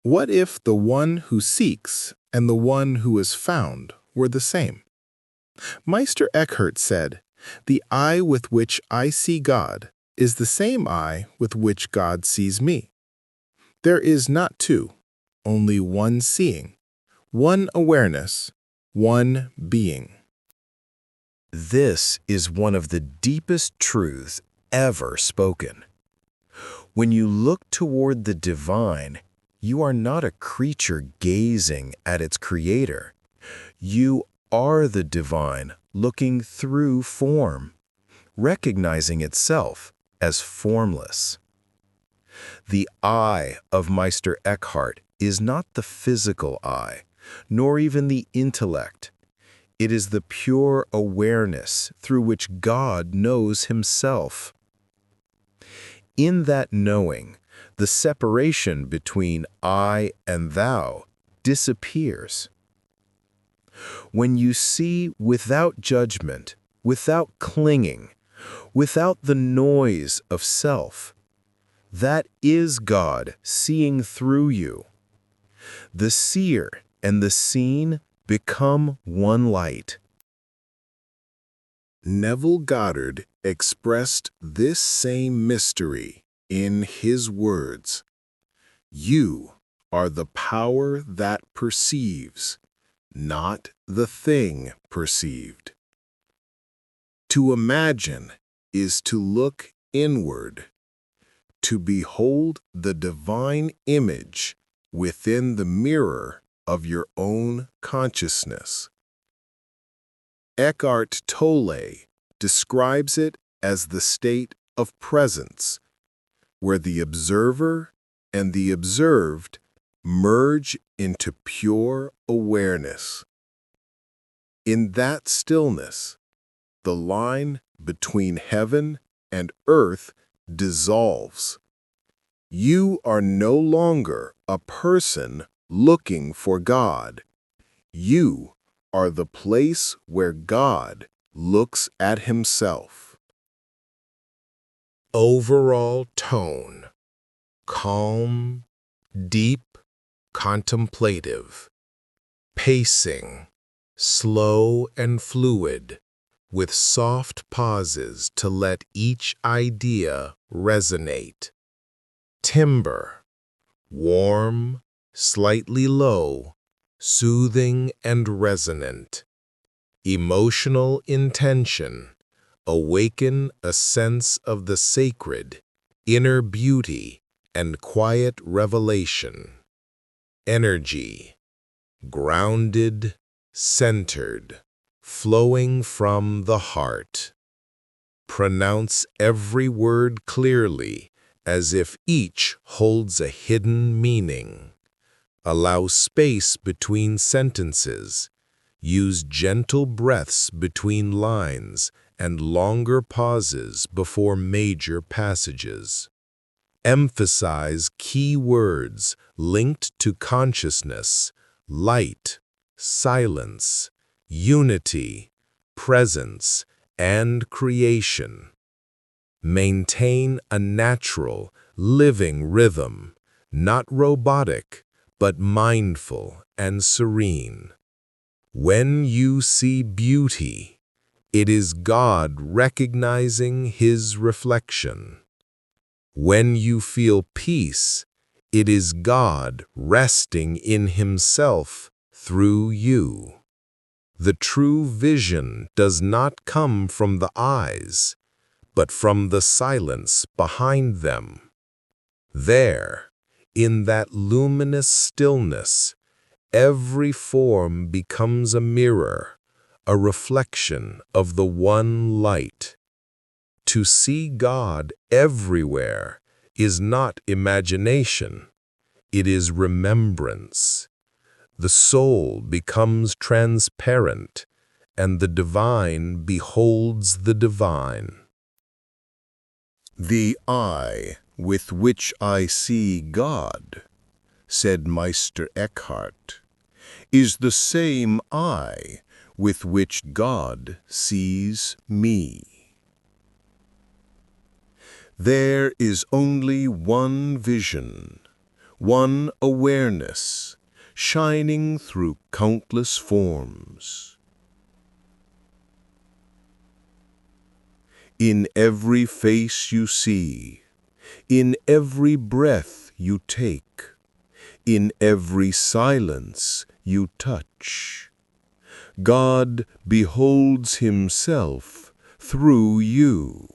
What if the one who seeks and the one who is found were the same? Meister Eckhart said, "The eye with which I see God is the same eye with which God sees me. There is not two, only one seeing, one awareness, one being." This is one of the deepest truths ever spoken. When you look toward the divine, you are not a creature gazing at its creator. You are the divine looking through form, recognizing itself as formless. The eye of Meister Eckhart is not the physical eye, nor even the intellect. It is the pure awareness through which God knows himself. In that knowing, the separation between I and thou disappears. When you see without judgment, without clinging, without the noise of self, that is God seeing through you. The seer and the seen become one light. Neville Goddard expressed this same mystery in his words, "You are the power that perceives, not the thing perceived." To imagine is to look inward, to behold the divine image within the mirror of your own consciousness. Eckhart Tolle describes it as the state of presence, where the observer and the observed merge into pure awareness. In that stillness, the line between heaven and earth dissolves. You are no longer a person looking for God. You are the place where God looks at himself. Overall tone: calm, deep, contemplative. Pacing: slow and fluid, with soft pauses to let each idea resonate. Timbre: warm, slightly low, soothing and resonant. Emotional intention: awaken a sense of the sacred, inner beauty, and quiet revelation. Energy: grounded, centered, flowing from the heart. Pronounce every word clearly, as if each holds a hidden meaning. Allow space between sentences. Use gentle breaths between lines and longer pauses before major passages. Emphasize key words linked to consciousness: light, silence, unity, presence, and creation. Maintain a natural, living rhythm, not robotic, but mindful and serene. When you see beauty, it is God recognizing his reflection. When you feel peace, it is God resting in himself through you. The true vision does not come from the eyes, but from the silence behind them. There, in that luminous stillness, every form becomes a mirror, a reflection of the one light. To see God everywhere is not imagination, it is remembrance. The soul becomes transparent, and the divine beholds the divine. "The eye with which I see God," said Meister Eckhart, "is the same eye with which God sees me." There is only one vision, one awareness, shining through countless forms. In every face you see, in every breath you take, in every silence you touch, God beholds himself through you.